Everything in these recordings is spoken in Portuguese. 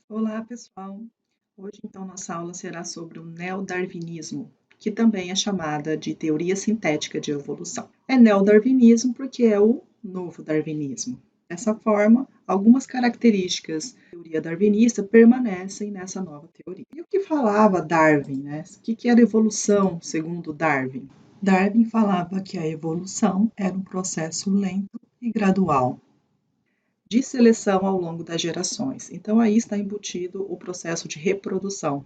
Olá, pessoal! Hoje, então, nossa aula será sobre o neodarwinismo, que também é chamada de teoria sintética de evolução. É neodarwinismo porque é o novo darwinismo. Dessa forma, algumas características da teoria darwinista permanecem nessa nova teoria. E o que falava Darwin, né? O que era evolução, segundo Darwin? Darwin falava que a evolução era um processo lento e gradual de seleção ao longo das gerações. Então, aí está embutido o processo de reprodução.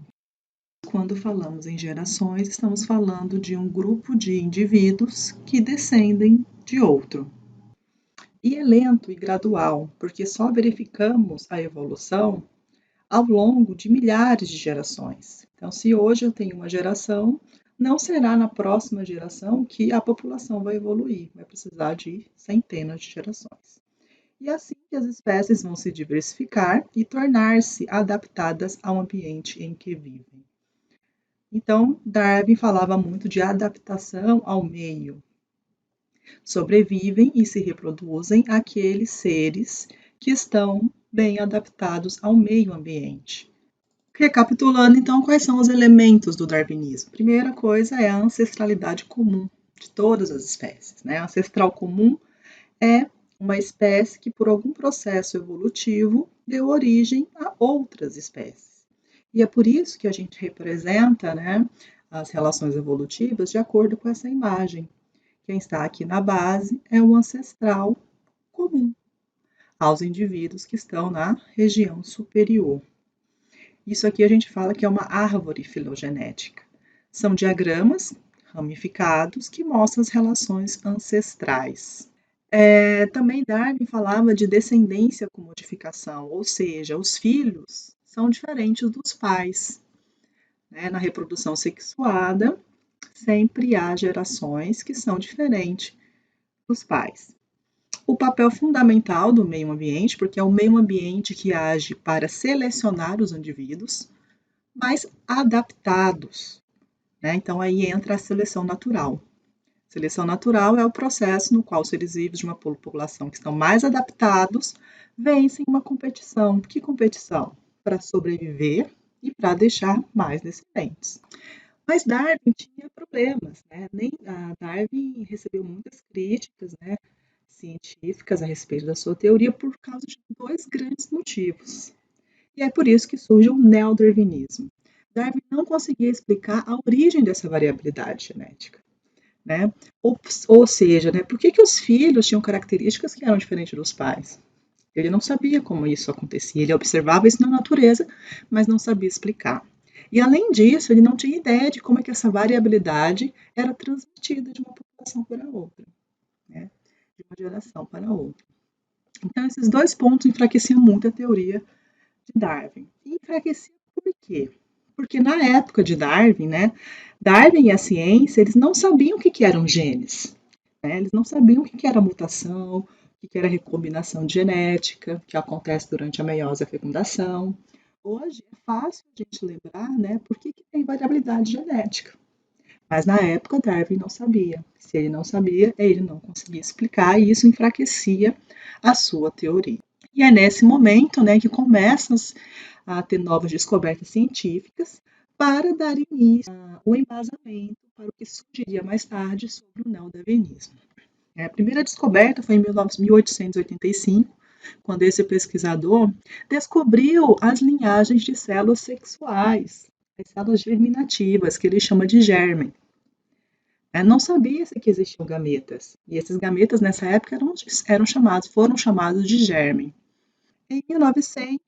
Quando falamos em gerações, estamos falando de um grupo de indivíduos que descendem de outro. E é lento e gradual, porque só verificamos a evolução ao longo de milhares de gerações. Então, se hoje eu tenho uma geração, não será na próxima geração que a população vai evoluir, vai precisar de centenas de gerações. E assim que as espécies vão se diversificar e tornar-se adaptadas ao ambiente em que vivem. Então, Darwin falava muito de adaptação ao meio. Sobrevivem e se reproduzem aqueles seres que estão bem adaptados ao meio ambiente. Recapitulando, então, quais são os elementos do darwinismo? Primeira coisa é a ancestralidade comum de todas as espécies. Né? A ancestral comum é uma espécie que, por algum processo evolutivo, deu origem a outras espécies. E é por isso que a gente representa, né, as relações evolutivas de acordo com essa imagem. Quem está aqui na base é o ancestral comum aos indivíduos que estão na região superior. Isso aqui a gente fala que é uma árvore filogenética. São diagramas ramificados que mostram as relações ancestrais. Também Darwin falava de descendência com modificação, ou seja, os filhos são diferentes dos pais. Né? Na reprodução sexuada, sempre há gerações que são diferentes dos pais. O papel fundamental do meio ambiente, porque é o meio ambiente que age para selecionar os indivíduos, mas adaptados. Né? Então aí entra a seleção natural. Seleção natural é o processo no qual seres vivos de uma população que estão mais adaptados vencem uma competição. Que competição? Para sobreviver e para deixar mais descendentes. Mas Darwin tinha problemas, né? Darwin recebeu muitas críticas, né, científicas a respeito da sua teoria por causa de dois grandes motivos. E é por isso que surge o neodarwinismo. Darwin não conseguia explicar a origem dessa variabilidade genética. Né? Ou seja, né, por que os filhos tinham características que eram diferentes dos pais? Ele não sabia como isso acontecia. Ele observava isso na natureza, mas não sabia explicar. E além disso, ele não tinha ideia de como é que essa variabilidade era transmitida de uma população para outra, né? De uma geração para outra. Então, esses dois pontos enfraqueciam muito a teoria de Darwin. E enfraquecia por quê? Porque na época de Darwin, né, Darwin e a ciência, eles não sabiam o que eram genes. Né? Eles não sabiam o que era mutação, o que era recombinação genética, que acontece durante a meiose e a fecundação. Hoje é fácil a gente lembrar, né, por que tem variabilidade genética. Mas na época Darwin não sabia. Se ele não sabia, ele não conseguia explicar e isso enfraquecia a sua teoria. E é nesse momento, né, que começam a ter novas descobertas científicas para dar início ao embasamento para o que surgiria mais tarde sobre o neodarwinismo. A primeira descoberta foi em 1885, quando esse pesquisador descobriu as linhagens de células sexuais, as células germinativas, que ele chama de germen. Não sabia-se que existiam gametas, e esses gametas nessa época foram chamados de germen. Em 1900,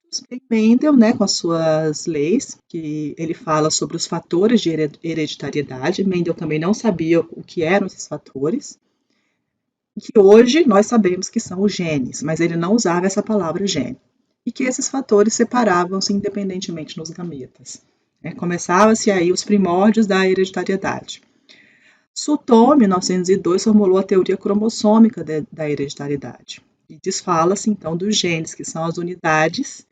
Mendel, né, com as suas leis, que ele fala sobre os fatores de hereditariedade. Mendel também não sabia o que eram esses fatores, que hoje nós sabemos que são os genes, mas ele não usava essa palavra gene. E que esses fatores separavam-se independentemente nos gametas. Começava-se aí os primórdios da hereditariedade. Sutton, em 1902, formulou a teoria cromossômica da hereditariedade. E desfala-se, então, dos genes, que são as unidades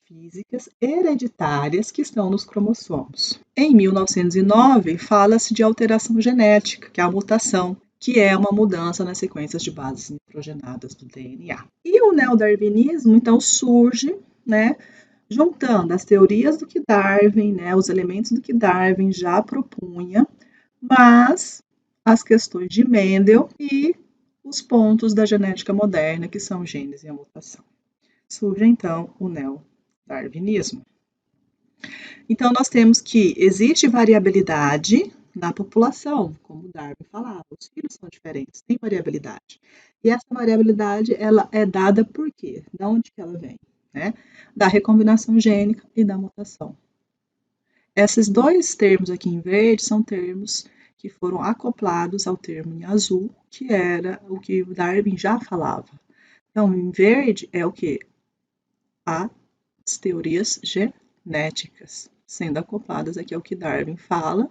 físicas hereditárias que estão nos cromossomos. Em 1909, fala-se de alteração genética, que é a mutação, que é uma mudança nas sequências de bases nitrogenadas do DNA. E o neodarwinismo, então, surge, né, juntando as teorias do que Darwin, né, os elementos do que Darwin já propunha, mas as questões de Mendel e os pontos da genética moderna, que são gênese e a mutação. Surge então o neodarwinismo. Então, nós temos que existe variabilidade na população, como Darwin falava, os filhos são diferentes, tem variabilidade. E essa variabilidade, ela é dada por quê? Da onde que ela vem? Né? Da recombinação gênica e da mutação. Esses dois termos aqui em verde são termos que foram acoplados ao termo em azul, que era o que Darwin já falava. Então, em verde é o que? As teorias genéticas, sendo acopladas aqui ao que Darwin fala.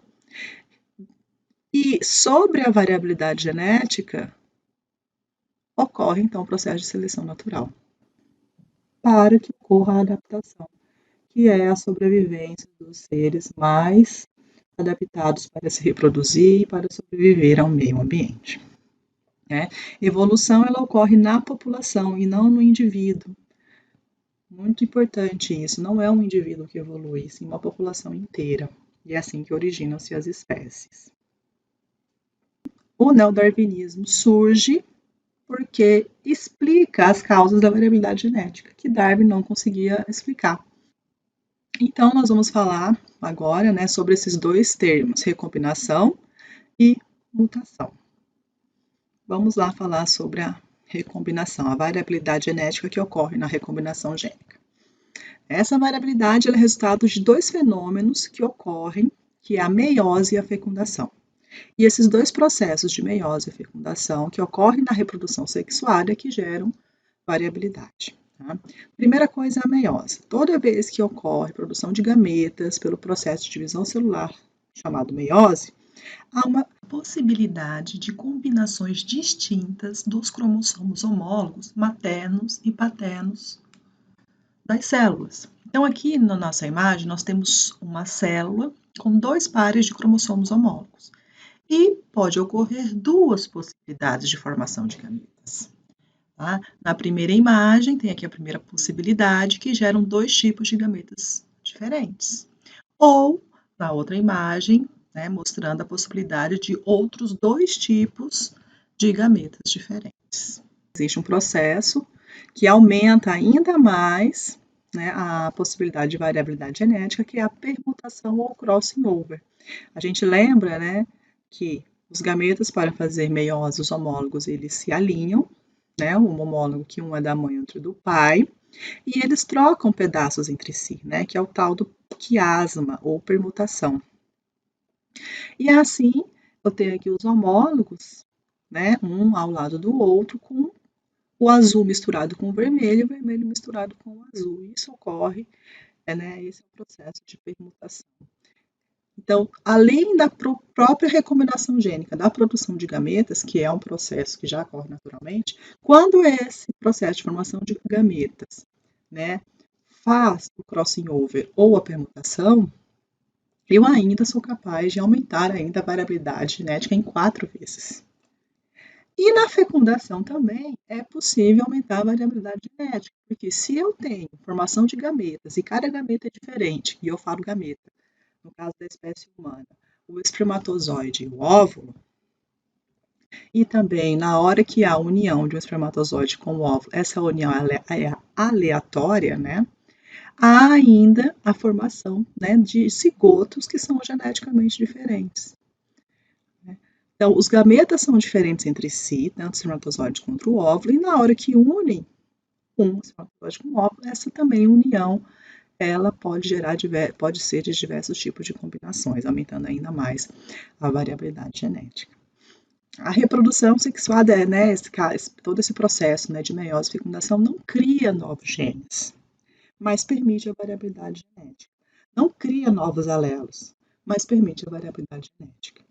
E sobre a variabilidade genética, ocorre então o processo de seleção natural, para que ocorra a adaptação, que é a sobrevivência dos seres mais adaptados para se reproduzir e para sobreviver ao meio ambiente. Né? Evolução ela ocorre na população e não no indivíduo. Muito importante isso, não é um indivíduo que evolui, sim uma população inteira. E é assim que originam-se as espécies. O neodarwinismo surge porque explica as causas da variabilidade genética, que Darwin não conseguia explicar. Então, nós vamos falar agora, né, sobre esses dois termos, recombinação e mutação. Vamos lá falar sobre a recombinação, a variabilidade genética que ocorre na recombinação gênica. Essa variabilidade é resultado de dois fenômenos que ocorrem, que é a meiose e a fecundação. E esses dois processos de meiose e fecundação que ocorrem na reprodução sexuada que geram variabilidade. Tá? Primeira coisa é a meiose. Toda vez que ocorre produção de gametas pelo processo de divisão celular chamado meiose, há uma possibilidade de combinações distintas dos cromossomos homólogos maternos e paternos das células. Então, aqui na nossa imagem, nós temos uma célula com dois pares de cromossomos homólogos. E pode ocorrer duas possibilidades de formação de gametas. Tá? Na primeira imagem, tem aqui a primeira possibilidade, que geram dois tipos de gametas diferentes. Ou, na outra imagem, né, mostrando a possibilidade de outros dois tipos de gametas diferentes. Existe um processo que aumenta ainda mais, né, a possibilidade de variabilidade genética, que é a permutação ou crossing over. A gente lembra, né, que os gametas, para fazer meiose, os homólogos, eles se alinham, né, um homólogo que um é da mãe e outro do pai, e eles trocam pedaços entre si, né, que é o tal do quiasma ou permutação. E assim, eu tenho aqui os homólogos, né, um ao lado do outro, com o azul misturado com o vermelho misturado com o azul. Isso ocorre, né, esse é o processo de permutação. Então, além da própria recombinação gênica, da produção de gametas, que é um processo que já ocorre naturalmente, quando esse processo de formação de gametas, né, faz o crossing over ou a permutação, eu ainda sou capaz de aumentar ainda a variabilidade genética em 4 vezes. E na fecundação também é possível aumentar a variabilidade genética, porque se eu tenho formação de gametas e cada gameta é diferente, e eu falo gameta, no caso da espécie humana, o espermatozoide e o óvulo, e também na hora que há a união de um espermatozoide com o óvulo, essa união é aleatória, né? Há ainda a formação, né, de cigotos que são geneticamente diferentes. Então, os gametas são diferentes entre si, tanto o espermatozoide quanto o óvulo, e na hora que unem um espermatozoide com o óvulo, essa também união ela pode ser de diversos tipos de combinações, aumentando ainda mais a variabilidade genética. A reprodução sexuada, né, todo esse processo, né, de meiose e fecundação não cria novos genes, mas permite a variabilidade genética. Não cria novos alelos, mas permite a variabilidade genética.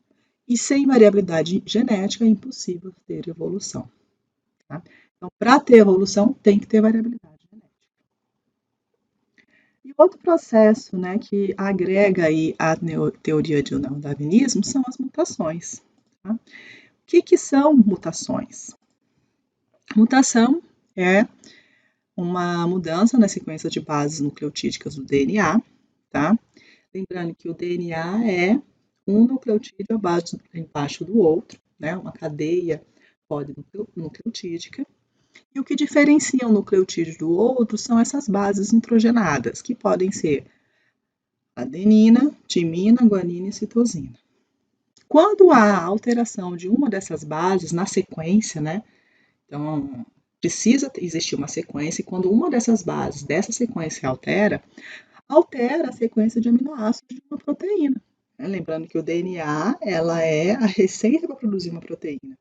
E sem variabilidade genética é impossível ter evolução. Tá? Então, para ter evolução, tem que ter variabilidade genética. E outro processo, né, que agrega aí a teoria de neodarwinismo são as mutações. Tá? O que são mutações? Mutação é uma mudança na sequência de bases nucleotídicas do DNA, tá? Lembrando que o DNA é um nucleotídeo embaixo do outro, né? Uma cadeia polinucleotídica. E o que diferencia um nucleotídeo do outro são essas bases nitrogenadas, que podem ser adenina, timina, guanina e citosina. Quando há alteração de uma dessas bases na sequência, né? Então, precisa existir uma sequência, e quando uma dessas bases dessa sequência altera a sequência de aminoácidos de uma proteína. Lembrando que o DNA ela é a receita para produzir uma proteína.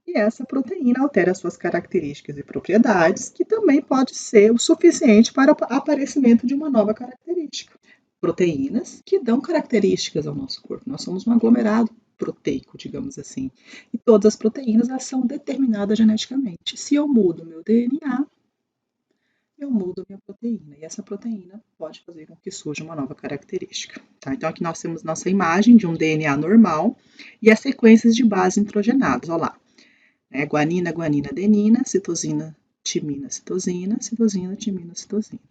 E essa proteína altera suas características e propriedades, que também pode ser o suficiente para o aparecimento de uma nova característica. Proteínas que dão características ao nosso corpo. Nós somos um aglomerado proteico, digamos assim. E todas as proteínas elas são determinadas geneticamente. Se eu mudo meu DNA, eu mudo a minha proteína. E essa proteína pode fazer com que surja uma nova característica. Tá? Então, aqui nós temos nossa imagem de um DNA normal e as sequências de base nitrogenadas. Olha lá. Guanina, guanina, adenina, citosina, timina, citosina, citosina, timina, citosina.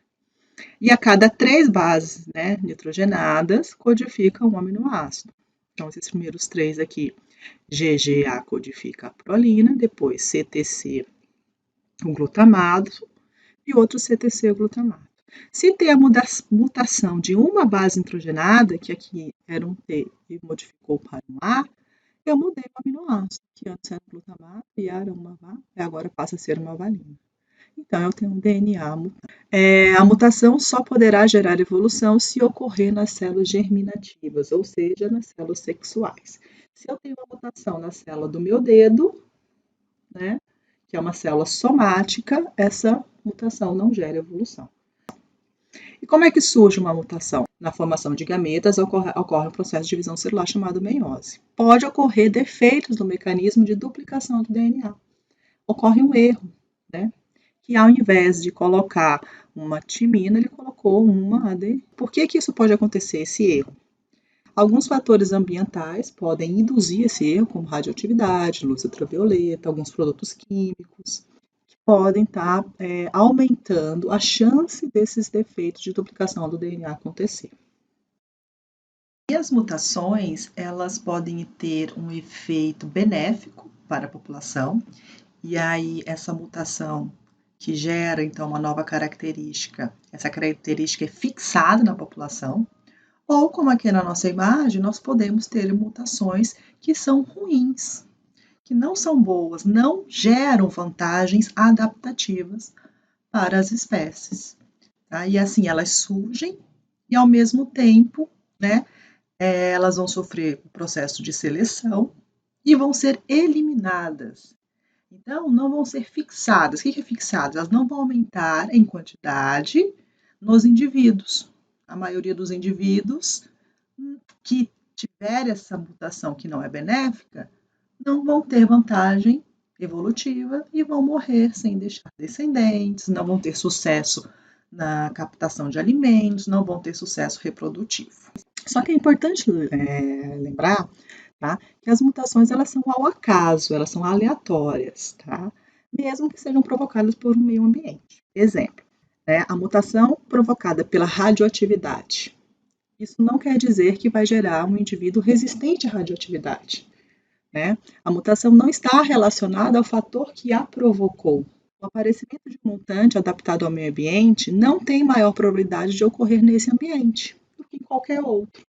E a cada 3 bases, né, nitrogenadas, codifica um aminoácido. Então, esses primeiros 3 aqui, GGA codifica a prolina, depois CTC, o glutamato, e outro CTC, o glutamato. Se tem a mutação de uma base nitrogenada, que aqui era um T e modificou para um A, eu mudei o aminoácido, que antes era glutamato e era uma VA, e agora passa a ser uma valina. Então, eu tenho um DNA mutado. A mutação só poderá gerar evolução se ocorrer nas células germinativas, ou seja, nas células sexuais. Se eu tenho uma mutação na célula do meu dedo, né, que é uma célula somática, essa mutação não gera evolução. E como é que surge uma mutação? Na formação de gametas ocorre um processo de divisão celular chamado meiose. Pode ocorrer defeitos no mecanismo de duplicação do DNA. Ocorre um erro, né? Que ao invés de colocar uma timina, ele colocou uma AD. Por que isso pode acontecer, esse erro? Alguns fatores ambientais podem induzir esse erro, como radioatividade, luz ultravioleta, alguns produtos químicos, que podem estar aumentando a chance desses defeitos de duplicação do DNA acontecer. E as mutações, elas podem ter um efeito benéfico para a população, e aí essa mutação que gera, então, uma nova característica, essa característica é fixada na população, ou, como aqui na nossa imagem, nós podemos ter mutações que são ruins, que não são boas, não geram vantagens adaptativas para as espécies. Tá? E assim, elas surgem e, ao mesmo tempo, né, elas vão sofrer o processo de seleção e vão ser eliminadas. Então, não vão ser fixadas. O que é fixadas? Elas não vão aumentar em quantidade nos indivíduos. A maioria dos indivíduos que tiver essa mutação que não é benéfica, não vão ter vantagem evolutiva e vão morrer sem deixar descendentes, não vão ter sucesso na captação de alimentos, não vão ter sucesso reprodutivo. Só que é importante lembrar, tá, que as mutações elas são ao acaso, elas são aleatórias, tá? Mesmo que sejam provocadas por um meio ambiente. Exemplo, a mutação provocada pela radioatividade. Isso não quer dizer que vai gerar um indivíduo resistente à radioatividade. Né? A mutação não está relacionada ao fator que a provocou. O aparecimento de um mutante adaptado ao meio ambiente não tem maior probabilidade de ocorrer nesse ambiente do que em qualquer outro.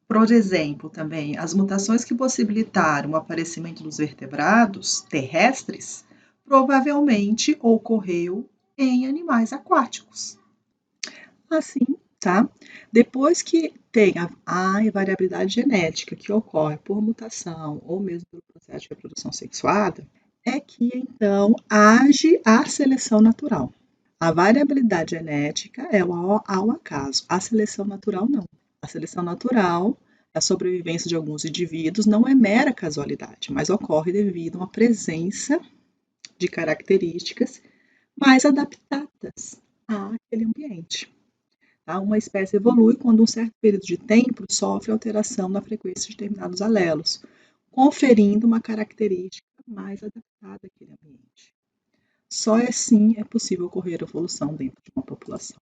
Por exemplo, também, as mutações que possibilitaram o aparecimento dos vertebrados terrestres provavelmente ocorreu em animais aquáticos. Assim, tá? Depois que tem a variabilidade genética que ocorre por mutação ou mesmo pelo processo de reprodução sexuada, é que então age a seleção natural. A variabilidade genética é ao acaso, a seleção natural não. A seleção natural, a sobrevivência de alguns indivíduos não é mera casualidade, mas ocorre devido a uma presença de características mais adaptadas àquele ambiente. Uma espécie evolui quando um certo período de tempo sofre alteração na frequência de determinados alelos, conferindo uma característica mais adaptada àquele ambiente. Só assim é possível ocorrer evolução dentro de uma população.